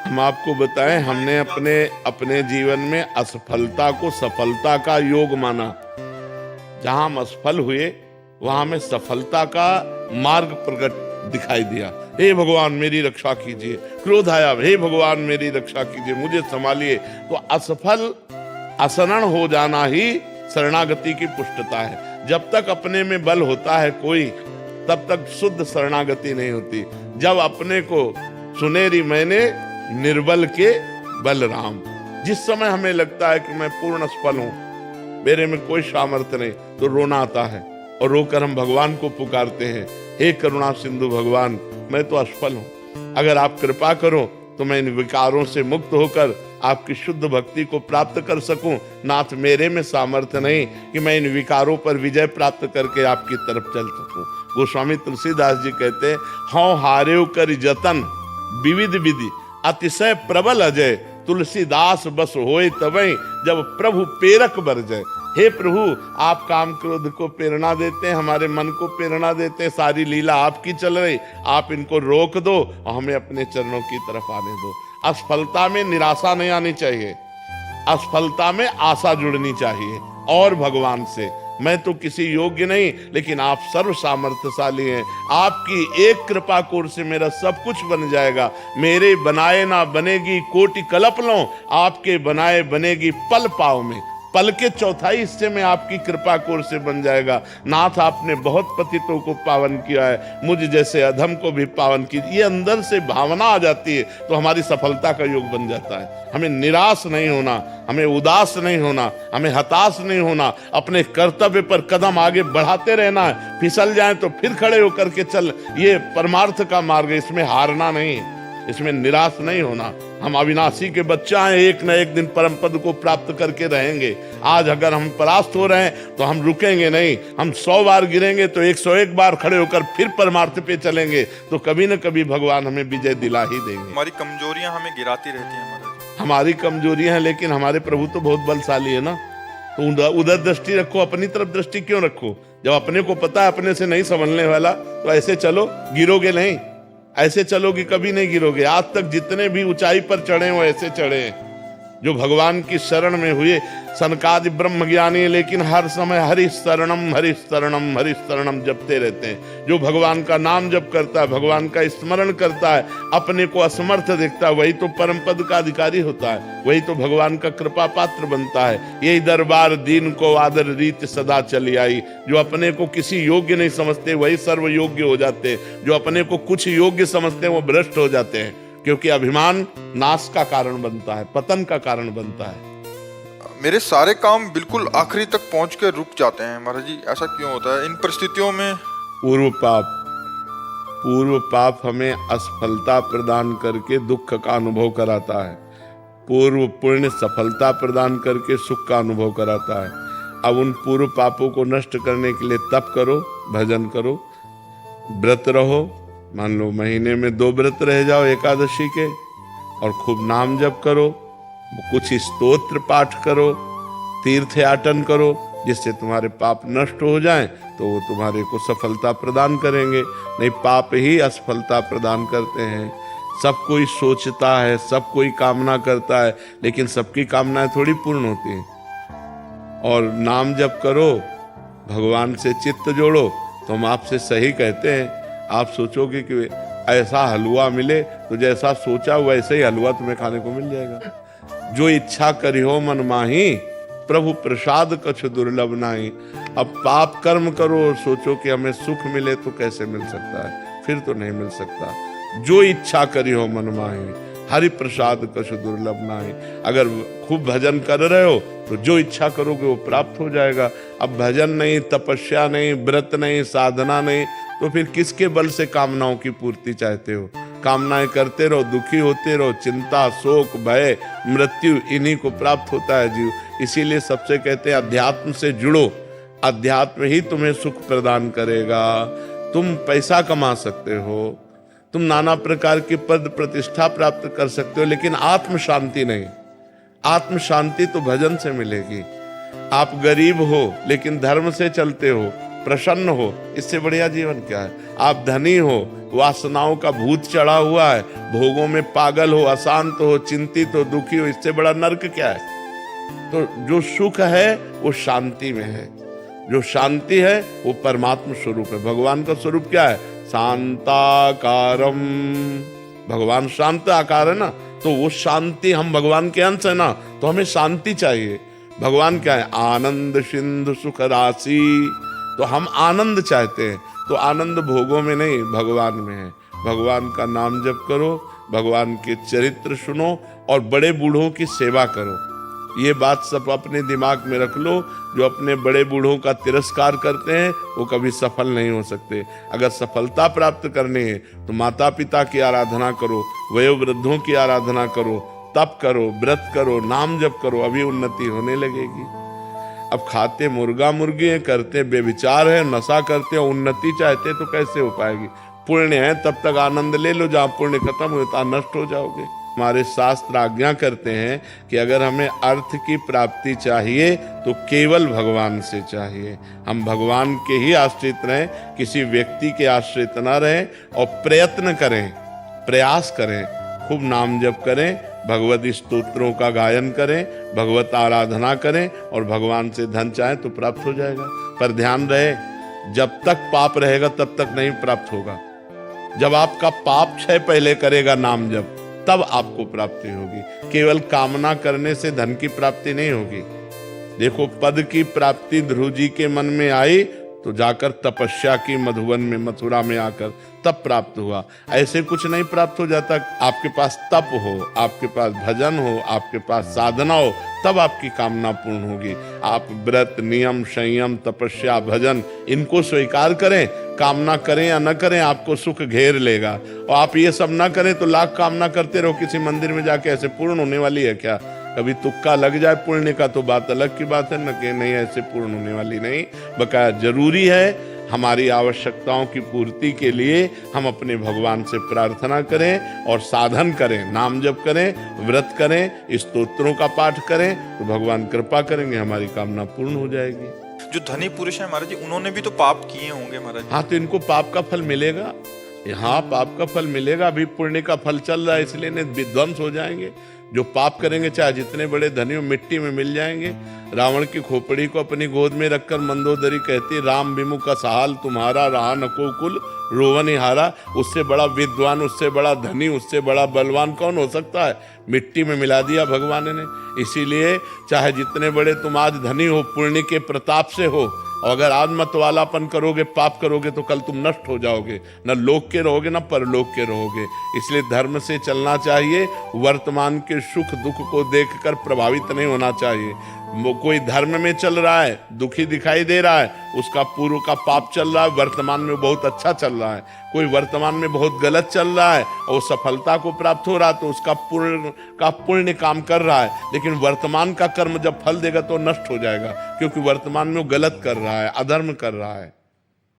हम आपको बताएं, हमने अपने अपने जीवन में असफलता को सफलता का योग माना। जहां हम असफल हुए वहां हमें सफलता का मार्ग प्रकट दिखाई दिया। हे भगवान मेरी रक्षा कीजिए, क्रोध आया, हे भगवान मेरी रक्षा कीजिए, मुझे संभालिए। तो असफल असरण हो जाना ही शरणागति की पुष्टता है। जब तक अपने में बल होता है कोई, तब तक शुद्ध शरणागति नहीं होती। जब अपने को सुनेरी मैंने निर्बल के बलराम, जिस समय हमें लगता है कि मैं पूर्ण असफल हूं, मेरे में कोई सामर्थ्य नहीं, तो रोना आता है और रोकर हम भगवान को पुकारते हैं, हे करुणा सिंधु भगवान, मैं तो असफल हूं, अगर आप कृपा करो तो मैं इन विकारों से मुक्त होकर आपकी शुद्ध भक्ति को प्राप्त कर सकूं। नाथ मेरे में सामर्थ्य नहीं कि मैं इन विकारों पर विजय प्राप्त करके आपकी तरफ चल सकूं। गोस्वामी तुलसीदास जी कहते हैं, हौ हारेव कर जतन विविध विधि अतिशय प्रबल अजय, तुलसीदास बस होए तबई जब प्रभु प्रेरक बरजय। हे प्रभु, आप काम क्रोध को प्रेरणा देते हैं, हमारे मन को प्रेरणा देते हैं, सारी लीला आपकी चल रही, आप इनको रोक दो और हमें अपने चरणों की तरफ आने दो। असफलता में निराशा नहीं आनी चाहिए, असफलता में आशा जुड़नी चाहिए और भगवान से। मैं तो किसी योग्य नहीं, लेकिन आप सर्व सामर्थ्यशाली हैं, आपकी एक कृपा कोर से मेरा सब कुछ बन जाएगा। मेरे बनाए ना बनेगी कोटि कल्प लो, आपके बनाए बनेगी पल पाव में, पल के चौथाई हिस्से में आपकी कृपा कोर से बन जाएगा। नाथ आपने बहुत पतितों को पावन किया है, मुझ जैसे अधम को भी पावन कीजिए। ये अंदर से भावना आ जाती है तो हमारी सफलता का योग बन जाता है। हमें निराश नहीं होना, हमें उदास नहीं होना, हमें हताश नहीं होना, अपने कर्तव्य पर कदम आगे बढ़ाते रहना है। फिसल जाए तो फिर खड़े होकर के चल, ये परमार्थ का मार्ग है, इसमें हारना नहीं, इसमें निराश नहीं होना। हम अविनाशी के बच्चा हैं, एक न एक दिन परम पद को प्राप्त करके रहेंगे। आज अगर हम परास्त हो रहे हैं तो हम रुकेंगे नहीं, हम 100 बार गिरेंगे तो 101 बार खड़े होकर फिर परमार्थ पे चलेंगे, तो कभी न कभी भगवान हमें विजय दिला ही देंगे। हमारी कमजोरियां हमें गिराती रहती हैं महाराज। हमारी कमजोरियां हैं, लेकिन हमारे प्रभु तो बहुत बलशाली है ना। तो उधर दृष्टि रखो, अपनी तरफ दृष्टि क्यों रखो? जब अपने को पता है अपने से नहीं संभलने वाला, तो ऐसे चलो, गिरोगे नहीं। ऐसे चलोगे कभी नहीं गिरोगे। आज तक जितने भी ऊंचाई पर चढ़े वो ऐसे चढ़े हैं, जो भगवान की शरण में हुए। सनकादि ब्रह्म ज्ञानी, लेकिन हर समय हरि शरणम हरि शरणम हरि शरणम जपते रहते हैं। जो भगवान का नाम जप करता है, भगवान का स्मरण करता है, अपने को असमर्थ देखता है, वही तो परम पद का अधिकारी होता है, वही तो भगवान का कृपा पात्र बनता है। यही दरबार दीन को आदर रीत सदा चली आई। जो अपने को किसी योग्य नहीं समझते वही सर्व योग्य हो जाते हैं, जो अपने को कुछ योग्य समझते हैं वो भ्रष्ट हो जाते हैं, क्योंकि अभिमान नाश का कारण बनता है, पतन का कारण बनता है। मेरे सारे काम बिल्कुल आखिरी तक पहुंच के रुक जाते हैं महाराज जी, ऐसा क्यों होता है इन परिस्थितियों में? पूर्व पाप हमें असफलता प्रदान करके दुख का अनुभव कराता है, पूर्व पुण्य सफलता प्रदान करके सुख का अनुभव कराता है। अब उन पूर्व पापों को नष्ट करने के लिए तप करो, भजन करो, व्रत रहो। मान लो महीने में 2 व्रत रह जाओ एकादशी के, और खूब नाम जप करो, कुछ स्तोत्र पाठ करो, तीर्थ याटन करो, जिससे तुम्हारे पाप नष्ट हो जाएं, तो वो तुम्हारे को सफलता प्रदान करेंगे। नहीं, पाप ही असफलता प्रदान करते हैं। सब कोई सोचता है, सब कोई कामना करता है, लेकिन सबकी कामनाएं थोड़ी पूर्ण होती हैं। और नाम जप करो, भगवान से चित्त जोड़ो, तो हम आपसे सही कहते हैं। आप सोचोगे कि ऐसा हलवा मिले, तो जैसा सोचा वैसे ही हलवा तुम्हें खाने को मिल जाएगा। जो इच्छा करियो मन माही, प्रभु प्रसाद कछु दुर्लभ नाही। अब पाप कर्म करो और सोचो कि हमें सुख मिले, तो कैसे मिल सकता है? फिर तो नहीं मिल सकता। जो इच्छा करियो मन माही, हरि प्रसाद कछु दुर्लभ नाही। अगर खूब भजन कर रहे हो तो जो इच्छा करोगे वो प्राप्त हो जाएगा। अब भजन नहीं, तपस्या नहीं, व्रत नहीं, साधना नहीं, तो फिर किसके बल से कामनाओं की पूर्ति चाहते हो? कामनाएं करते रहो, दुखी होते रहो, चिंता, शोक, भय, मृत्यु, इन्हीं को प्राप्त होता है जीव। इसीलिए सबसे कहते हैं अध्यात्म से जुड़ो, अध्यात्म ही तुम्हें सुख प्रदान करेगा। तुम पैसा कमा सकते हो, तुम नाना प्रकार की पद प्रतिष्ठा प्राप्त कर सकते हो, लेकिन आत्म शांति नहीं। आत्म शांति तो भजन से मिलेगी। आप गरीब हो लेकिन धर्म से चलते हो, प्रसन्न हो, इससे बढ़िया जीवन क्या है। आप धनी हो, वासनाओं का भूत चढ़ा हुआ है, भोगों में पागल हो, अशांत हो, चिंतित हो, दुखी हो, इससे बड़ा नरक क्या है। तो जो सुख है वो शांति में है, जो शांति है वो परमात्मा स्वरूप है। भगवान का स्वरूप क्या है? शांताकारम। भगवान शांत आकार है ना, तो वो शांति, हम भगवान के अंश है ना, तो हमें शांति चाहिए। भगवान क्या है? आनंद सिंधु सुख राशि। तो हम आनंद चाहते हैं, तो आनंद भोगों में नहीं, भगवान में है। भगवान का नाम जप करो, भगवान के चरित्र सुनो और बड़े बूढ़ों की सेवा करो। ये बात सब अपने दिमाग में रख लो। जो अपने बड़े बूढ़ों का तिरस्कार करते हैं वो कभी सफल नहीं हो सकते। अगर सफलता प्राप्त करनी है तो माता पिता की आराधना करो, वयोवृद्धों की आराधना करो, तप करो, व्रत करो, नाम जप करो, अभी उन्नति होने लगेगी। अब खाते मुर्गा मुर्गी है, करते बेविचार है, नशा करते हैं, उन्नति चाहते तो कैसे हो पाएगी। पुण्य है तब तक आनंद ले लो, जहाँ पुण्य खत्म होता नष्ट हो जाओगे। हमारे शास्त्र आज्ञा करते हैं कि अगर हमें अर्थ की प्राप्ति चाहिए तो केवल भगवान से चाहिए। हम भगवान के ही आश्रित रहें, किसी व्यक्ति के आश्रित न रहें, और प्रयत्न करें, प्रयास करें, खूब नाम जप करें, भगवत स्तोत्रों का गायन करें, भगवत आराधना करें, और भगवान से धन चाहें तो प्राप्त हो जाएगा। पर ध्यान रहे, जब तक पाप रहेगा तब तक नहीं प्राप्त होगा। जब आपका पाप क्षय पहले करेगा नाम जप, तब आपको प्राप्ति होगी। केवल कामना करने से धन की प्राप्ति नहीं होगी। देखो, पद की प्राप्ति ध्रुव जी के मन में आई तो जाकर तपस्या की मधुवन में, मथुरा में आकर तब प्राप्त हुआ। ऐसे कुछ नहीं प्राप्त हो जाता। आपके पास तप हो, आपके पास भजन हो, आपके पास साधना हो, तब आपकी कामना पूर्ण होगी। आप व्रत, नियम, संयम, तपस्या, भजन इनको स्वीकार करें, कामना करें या न करें, आपको सुख घेर लेगा। और आप ये सब ना करें तो लाख कामना करते रहो, किसी मंदिर में जाके ऐसे पूर्ण होने वाली है क्या? कभी तुक्का लग जाए पुण्य का तो बात अलग की बात है, न कि नहीं ऐसे पूर्ण होने वाली नहीं। बकाया जरूरी है हमारी आवश्यकताओं की पूर्ति के लिए हम अपने भगवान से प्रार्थना करें और साधन करें, नाम जप करें, व्रत करें, स्तोत्रों का पाठ करें, तो भगवान कृपा करेंगे, हमारी कामना पूर्ण हो जाएगी। जो धनी पुरुष है महाराज जी, उन्होंने भी तो पाप किए होंगे महाराज जी। हाँ, तो इनको पाप का फल मिलेगा। यहाँ पाप का फल मिलेगा। अभी पुण्य का फल चल रहा है, इसलिए विध्वंस हो जाएंगे। जो पाप करेंगे चाहे जितने बड़े धनी हो, मिट्टी में मिल जाएंगे। रावण की खोपड़ी को अपनी गोद में रखकर मंदोदरी कहती, राम विमुख का सहाल तुम्हारा, रहा नको कुल रोवन हारा। उससे बड़ा विद्वान, उससे बड़ा धनी, उससे बड़ा बलवान कौन हो सकता है? मिट्टी में मिला दिया भगवान ने। इसीलिए चाहे जितने बड़े तुम आज धनी हो, पुण्य के प्रताप से हो, और अगर आज मत वालापन करोगे, पाप करोगे, तो कल तुम नष्ट हो जाओगे। न लोक के रहोगे न परलोक के रहोगे। इसलिए धर्म से चलना चाहिए। वर्तमान के सुख दुख को देखकर प्रभावित नहीं होना चाहिए। कोई धर्म में चल रहा है, दुखी दिखाई दे रहा है, उसका पूर्व का पाप चल रहा है, वर्तमान में बहुत अच्छा चल रहा है। कोई वर्तमान में बहुत गलत चल रहा है और सफलता को प्राप्त हो रहा है, तो उसका पुण्य काम कर रहा है। लेकिन वर्तमान का कर्म जब फल देगा तो नष्ट हो जाएगा, क्योंकि वर्तमान में वो गलत कर रहा है, अधर्म कर रहा है।